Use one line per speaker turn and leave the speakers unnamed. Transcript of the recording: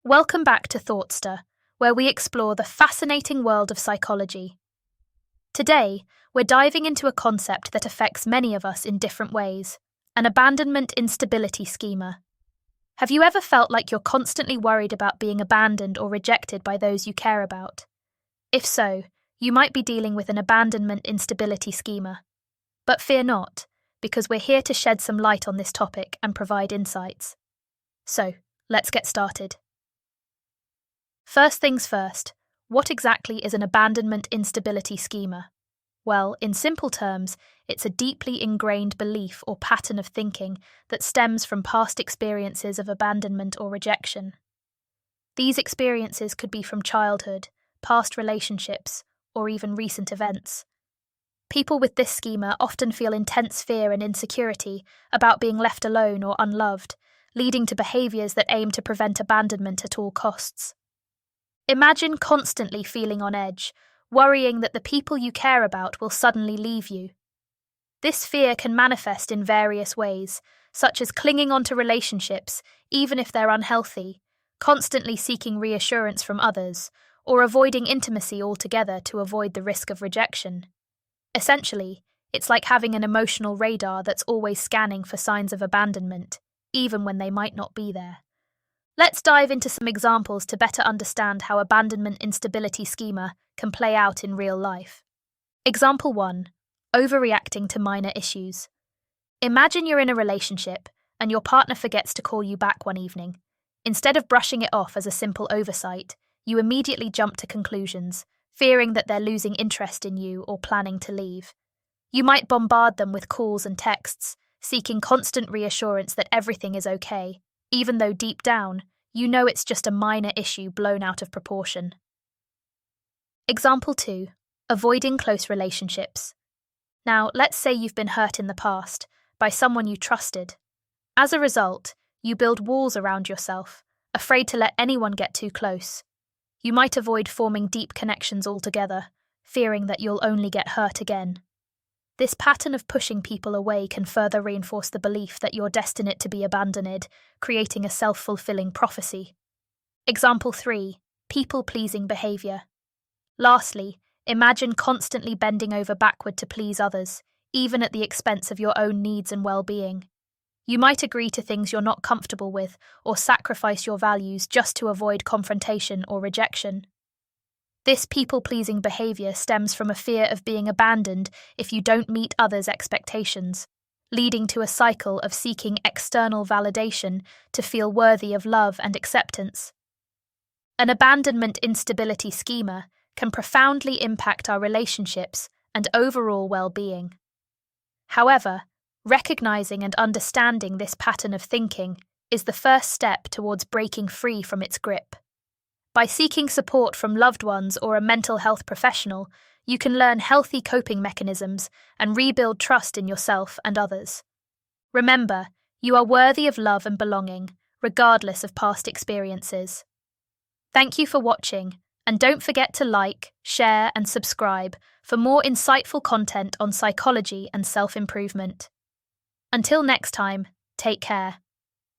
Welcome back to Thoughtster, where we explore the fascinating world of psychology. Today, we're diving into a concept that affects many of us in different ways, an abandonment instability schema. Have you ever felt like you're constantly worried about being abandoned or rejected by those you care about? If so, you might be dealing with an abandonment instability schema. But fear not, because we're here to shed some light on this topic and provide insights. So, let's get started. First things first, what exactly is an abandonment instability schema? Well, in simple terms, it's a deeply ingrained belief or pattern of thinking that stems from past experiences of abandonment or rejection. These experiences could be from childhood, past relationships, or even recent events. People with this schema often feel intense fear and insecurity about being left alone or unloved, leading to behaviours that aim to prevent abandonment at all costs. Imagine constantly feeling on edge, worrying that the people you care about will suddenly leave you. This fear can manifest in various ways, such as clinging onto relationships, even if they're unhealthy, constantly seeking reassurance from others, or avoiding intimacy altogether to avoid the risk of rejection. Essentially, it's like having an emotional radar that's always scanning for signs of abandonment, even when they might not be there. Let's dive into some examples to better understand how abandonment instability schema can play out in real life. Example 1. Overreacting to minor issues. Imagine you're in a relationship and your partner forgets to call you back one evening. Instead of brushing it off as a simple oversight, you immediately jump to conclusions, fearing that they're losing interest in you or planning to leave. You might bombard them with calls and texts, seeking constant reassurance that everything is okay, even though deep down, you know it's just a minor issue blown out of proportion. Example 2. Avoiding close relationships. Now, let's say you've been hurt in the past by someone you trusted. As a result, you build walls around yourself, afraid to let anyone get too close. You might avoid forming deep connections altogether, fearing that you'll only get hurt again. This pattern of pushing people away can further reinforce the belief that you're destined to be abandoned, creating a self-fulfilling prophecy. Example 3. People-pleasing behaviour. Lastly, imagine constantly bending over backward to please others, even at the expense of your own needs and well-being. You might agree to things you're not comfortable with or sacrifice your values just to avoid confrontation or rejection. This people-pleasing behaviour stems from a fear of being abandoned if you don't meet others' expectations, leading to a cycle of seeking external validation to feel worthy of love and acceptance. An abandonment instability schema can profoundly impact our relationships and overall well-being. However, recognizing and understanding this pattern of thinking is the first step towards breaking free from its grip. By seeking support from loved ones or a mental health professional, you can learn healthy coping mechanisms and rebuild trust in yourself and others. Remember, you are worthy of love and belonging, regardless of past experiences. Thank you for watching, and don't forget to like, share, and subscribe for more insightful content on psychology and self-improvement. Until next time, take care.